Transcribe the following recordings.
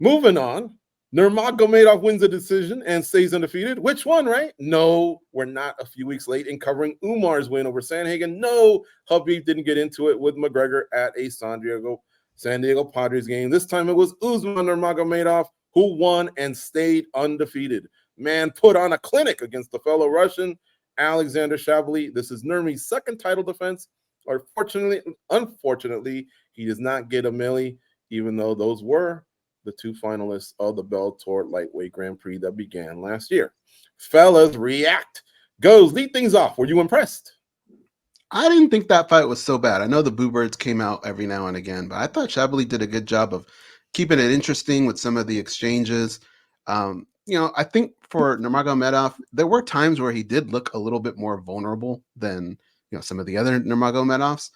Moving on, Nurmagomedov wins the decision and stays undefeated. Which one, right? No, we're not a few weeks late in covering Umar's win over Sanhagen. No, Habib didn't get into it with McGregor at a San Diego Padres game. This time it was Usman Nurmagomedov who won and stayed undefeated. Man put on a clinic against the fellow Russian, Alexander Shabli. This is Nurmi's second title defense. Unfortunately, he does not get a milli, even though those were the two finalists of the Bellator Lightweight Grand Prix that began last year. Fellas, react. Goes, lead things off. Were you impressed? I didn't think that fight was so bad. I know the Boo Birds came out every now and again, but I thought Shabli did a good job of keeping it interesting with some of the exchanges. I think for Nurmagomedov, there were times where he did look a little bit more vulnerable than some of the other Nurmagomedovs.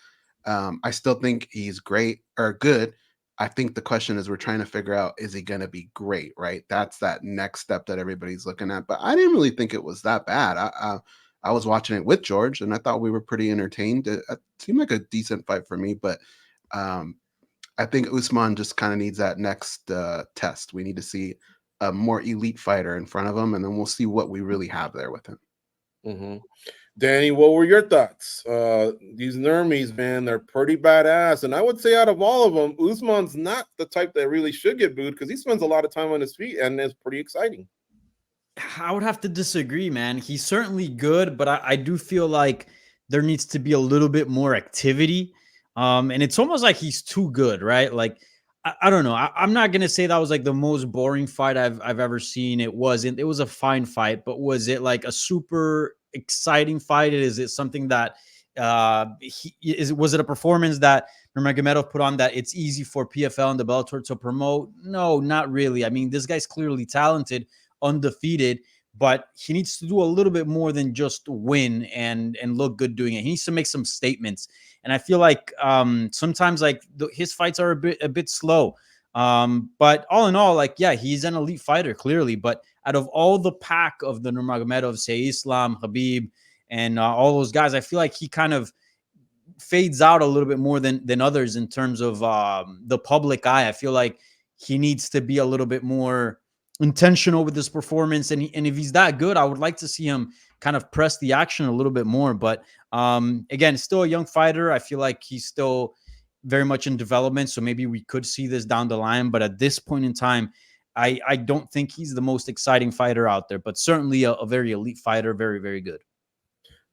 I still think he's great or good. I think the question is we're trying to figure out, is he going to be great, right? That's that next step that everybody's looking at. But I didn't really think it was that bad. I was watching it with George, and I thought we were pretty entertained. It seemed like a decent fight for me, but I think Usman just kind of needs that next test. We need to see a more elite fighter in front of him, and then we'll see what we really have there with him. Mm-hmm. Danny, what were your thoughts? These Nurmies, man, they're pretty badass. And I would say out of all of them, Usman's not the type that really should get booed because he spends a lot of time on his feet and is pretty exciting. I would have to disagree, man. He's certainly good, but I do feel like there needs to be a little bit more activity. And it's almost like he's too good, right? Like, I don't know. I'm not going to say that was like the most boring fight I've ever seen. It wasn't. It was a fine fight, but was it like a super exciting fight? Is it something that was it a performance that Nurmagomedov put on that it's easy for PFL and the Bellator to promote? No, not really. I mean, this guy's clearly talented, undefeated, but he needs to do a little bit more than just win and look good doing it. He needs to make some statements. And I feel like sometimes like his fights are a bit slow. But all in all, like, yeah, he's an elite fighter, clearly. But out of all the pack of the Nurmagomedov, say Islam, Habib, and all those guys, I feel like he kind of fades out a little bit more than others in terms of the public eye. I feel like he needs to be a little bit more intentional with his performance. And if he's that good, I would like to see him kind of press the action a little bit more. But again, still a young fighter. I feel like he's still very much in development. So maybe we could see this down the line. But at this point in time, I don't think he's the most exciting fighter out there, but certainly a very elite fighter. Very, very good.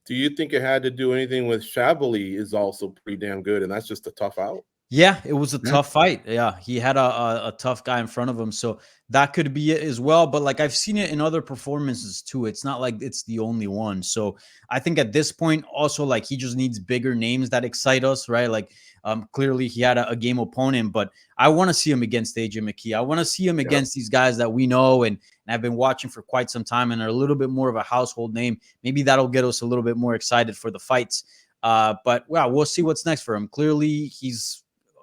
Do you think it had to do anything with Shabli is also pretty damn good, and that's just a tough out? Yeah, it was a tough fight. Yeah, he had a tough guy in front of him. So that could be it as well. But like I've seen it in other performances too. It's not like it's the only one. So I think at this point also like he just needs bigger names that excite us, right? Like clearly he had a game opponent, but I want to see him against AJ McKee. I want to see him against these guys that we know and have been watching for quite some time and are a little bit more of a household name. Maybe that'll get us a little bit more excited for the fights. But well, we'll see what's next for him. Clearly he's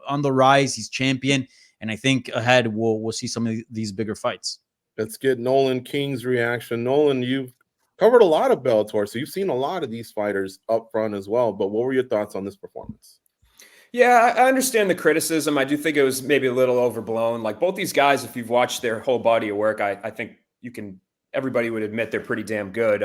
on the rise. He's champion. And I think ahead we'll see some of these bigger fights. Let's get Nolan King's reaction. Nolan, you've covered a lot of Bellator, so you've seen a lot of these fighters up front as well. But what were your thoughts on this performance? Yeah, I understand the criticism. I do think it was maybe a little overblown. Like both these guys, if you've watched their whole body of work, I think everybody would admit they're pretty damn good.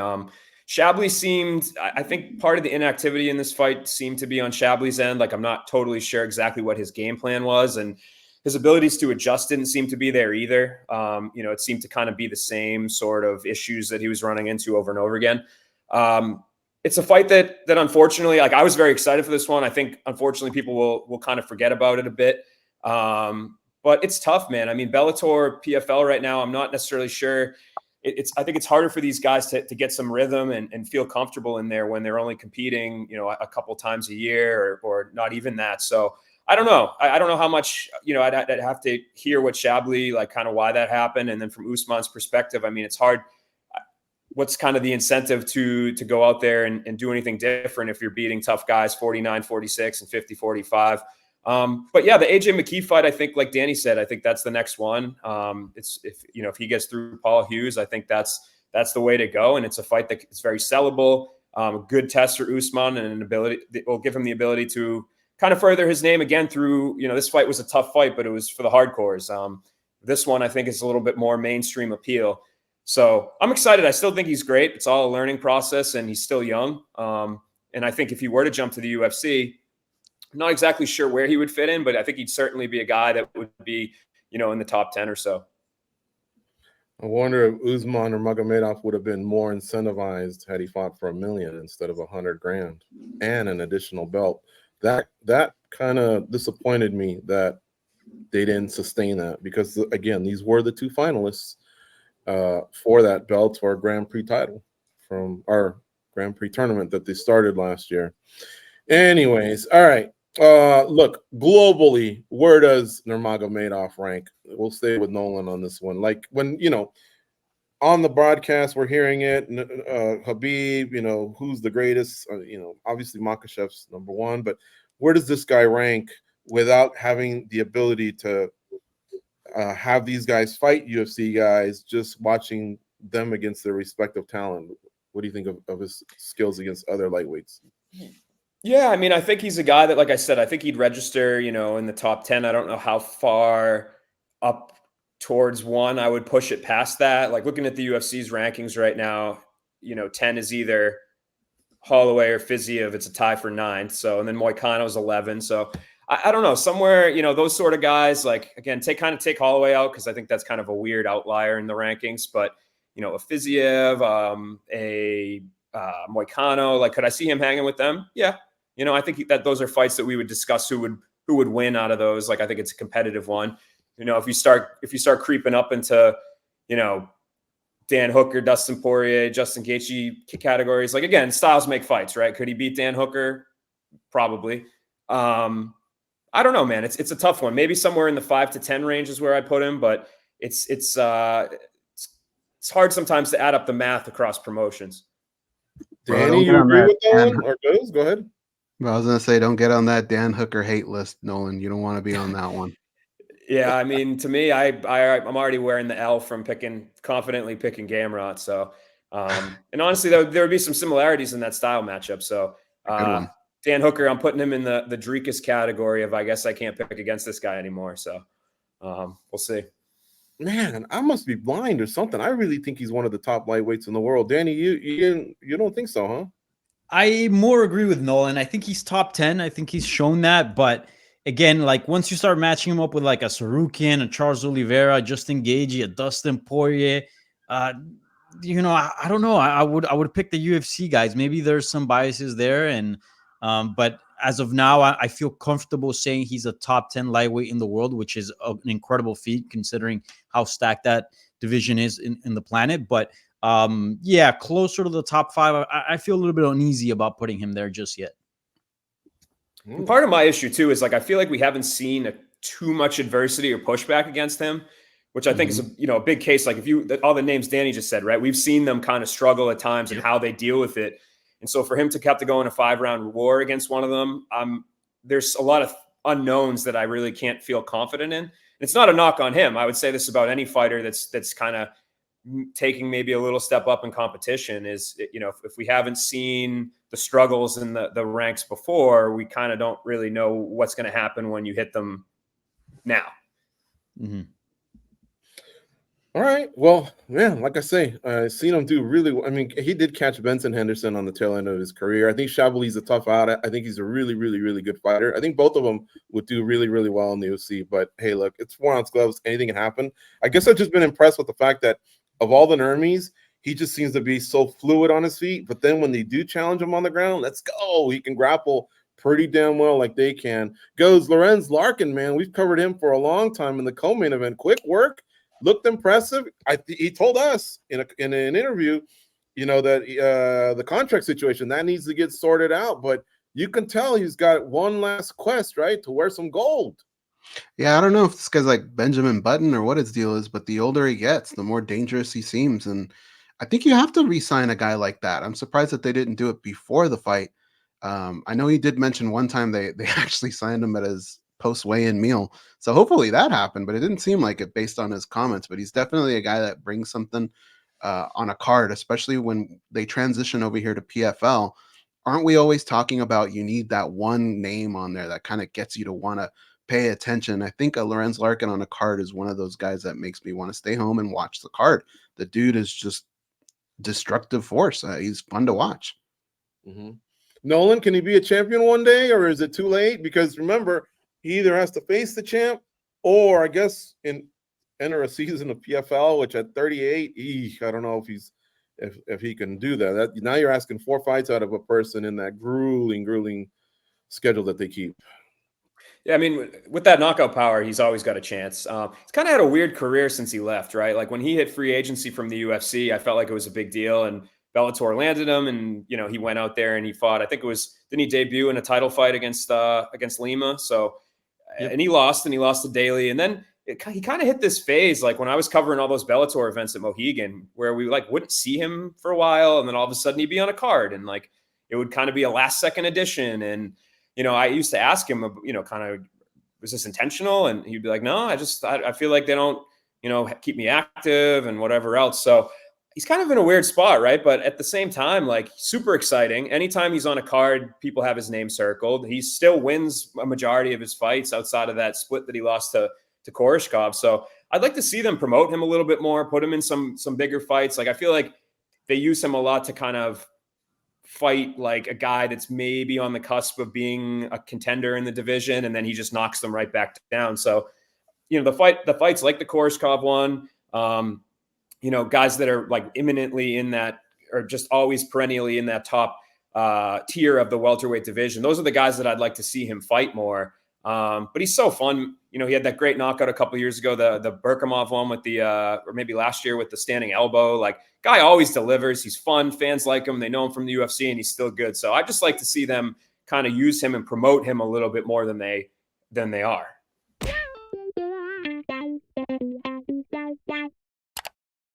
Shabli seemed, I think part of the inactivity in this fight seemed to be on Shabli's end. Like I'm not totally sure exactly what his game plan was, and his abilities to adjust didn't seem to be there either. It seemed to kind of be the same sort of issues that he was running into over and over again. It's a fight that unfortunately, like I was very excited for this one. I think unfortunately people will kind of forget about it a bit. But it's tough, man. I mean, Bellator, PFL right now, I'm not necessarily sure. I think it's harder for these guys to get some rhythm and feel comfortable in there when they're only competing, a couple times a year or not even that. So I don't know. I don't know how much, I'd have to hear what Shabli, like kind of why that happened. And then from Usman's perspective, I mean, it's hard. What's kind of the incentive to go out there and do anything different if you're beating tough guys 49-46 and 50-45? But yeah, the AJ McKee fight, I think, like Danny said, I think that's the next one. If he gets through Paul Hughes, I think that's the way to go. And it's a fight that is very sellable, a good test for Usman and an ability that will give him the ability to kind of further his name again through, this fight was a tough fight, but it was for the hardcores. This one, I think, is a little bit more mainstream appeal. So I'm excited. I still think he's great. It's all a learning process, and he's still young. And I think if he were to jump to the UFC, I'm not exactly sure where he would fit in, but I think he'd certainly be a guy that would be, in the top 10 or so. I wonder if Usman Nurmagomedov would have been more incentivized had he fought for $1 million instead of $100,000 and an additional belt. That kind of disappointed me that they didn't sustain that, because again, these were the two finalists for that belt or Grand Prix title from our Grand Prix tournament that they started last year. Anyways, all right. Look, globally, where does Nurmagomedov rank? We'll stay with Nolan on this one. Like, when, on the broadcast, we're hearing it, Khabib, who's the greatest? Obviously Makhachev's number one, but where does this guy rank without having the ability to have these guys fight UFC guys, just watching them against their respective talent? What do you think of his skills against other lightweights? Yeah, I mean, I think he's a guy that, like I said, I think he'd register, in the top 10. I don't know how far up towards 1 I would push it past that. Like, looking at the UFC's rankings right now, 10 is either Holloway or Fiziev. It's a tie for 9th. So, and then Moicano's 11. So I don't know, somewhere, those sort of guys, like, again, take Holloway out, because I think that's kind of a weird outlier in the rankings. But, a Fiziev, a Moicano, like, could I see him hanging with them? Yeah. I think that those are fights that we would discuss who would win out of those. Like, I think it's a competitive one. If you start creeping up into, Dan Hooker, Dustin Poirier, Justin Gaethje categories, like, again, styles make fights, right? Could he beat Dan Hooker? Probably. I don't know, man. It's a tough one. Maybe somewhere in the 5 to 10 range is where I'd put him, but it's hard sometimes to add up the math across promotions. Danny, you agree with that one? Or goes? Go ahead. Well, I was going to say, don't get on that Dan Hooker hate list, Nolan. You don't want to be on that one. Yeah, I mean, to me, I'm already wearing the L from confidently picking Gamrot. So, and honestly, there would be some similarities in that style matchup. So, Dan Hooker, I'm putting him in the Dreekus category of, I guess I can't pick against this guy anymore. So, we'll see. Man, I must be blind or something. I really think he's one of the top lightweights in the world. Danny, you don't think so, huh? I more agree with Nolan. I think he's top 10. I think he's shown that. But again, like, once you start matching him up with like a Sarukian, a Charles Oliveira, Justin Gaethje, a Dustin Poirier, I don't know. I would pick the UFC guys. Maybe there's some biases there, but as of now, I feel comfortable saying he's a top 10 lightweight in the world, which is an incredible feat considering how stacked that division is in the planet. But yeah, closer to the top 5. I feel a little bit uneasy about putting him there just yet. And part of my issue too is, like, I feel like we haven't seen too much adversity or pushback against him, which I think is a big case. Like, all the names Danny just said, right? We've seen them kind of struggle at times and how they deal with it. And so for him to have to go in a 5-round war against one of them, there's a lot of unknowns that I really can't feel confident in. And it's not a knock on him. I would say this about any fighter that's kind of taking maybe a little step up in competition is, if we haven't seen the struggles in the ranks before, we kind of don't really know what's going to happen when you hit them now. Mm-hmm. All right. Well, yeah, like I say, I've seen him do really well. I mean, he did catch Benson Henderson on the tail end of his career. I think Chablis is a tough out. I think he's a really, really, really good fighter. I think both of them would do really, really well in the UFC. But hey, look, it's 4-ounce gloves. Anything can happen. I guess I've just been impressed with the fact that of all the Nurmies, he just seems to be so fluid on his feet. But then when they do challenge him on the ground, let's go. He can grapple pretty damn well, like they can. Goes Lorenz Larkin, man. We've covered him for a long time in the co-main event. Quick work. Looked impressive. He told us in an interview, that the contract situation that needs to get sorted out. But you can tell he's got one last quest, right, to wear some gold. Yeah, I don't know if this guy's like Benjamin Button or what his deal is, but the older he gets, the more dangerous he seems. And I think you have to re-sign a guy like that. I'm surprised that they didn't do it before the fight. I know he did mention one time they actually signed him at his post weigh-in meal. So hopefully that happened, but it didn't seem like it based on his comments. But he's definitely a guy that brings something on a card, especially when they transition over here to PFL. Aren't we always talking about you need that one name on there that kind of gets you to want to pay attention. I think Lorenz Larkin on a card is one of those guys that makes me want to stay home and watch the card. The dude is just destructive force. He's fun to watch. Mm-hmm. Nolan, can he be a champion one day, or is it too late? Because remember, he either has to face the champ, or I guess enter a season of PFL, which at 38, I don't know if he can do that. Now you're asking 4 fights out of a person in that grueling schedule that they keep. Yeah, I mean, with that knockout power, he's always got a chance. He's kind of had a weird career since he left, right? Like when he hit free agency from the UFC, I felt like it was a big deal, and Bellator landed him, and he went out there and he fought. I think it was, didn't he debut in a title fight against Lima? So, yep. And he lost to Daly, and then he kind of hit this phase, like when I was covering all those Bellator events at Mohegan, where we like wouldn't see him for a while, and then all of a sudden he'd be on a card, and like it would kind of be a last second addition. And I used to ask him, kind of, was this intentional? And he'd be like, no, I feel like they don't, keep me active and whatever else. So he's kind of in a weird spot, right? But at the same time, like super exciting. Anytime he's on a card, people have his name circled. He still wins a majority of his fights outside of that split that he lost to Koreshkov. So I'd like to see them promote him a little bit more, put him in some bigger fights. Like I feel like they use him a lot to kind of fight like a guy that's maybe on the cusp of being a contender in the division, and then he just knocks them right back down. So, the fights like the Koreshkov one, guys that are like imminently in that, or just always perennially in that top tier of the welterweight division. Those are the guys that I'd like to see him fight more. But he's so fun. He had that great knockout a couple of years ago, the Berkimov one with the, or maybe last year with the standing elbow. Like, guy always delivers. He's fun. Fans like him. They know him from the UFC, and he's still good. So I just like to see them kind of use him and promote him a little bit more than they are.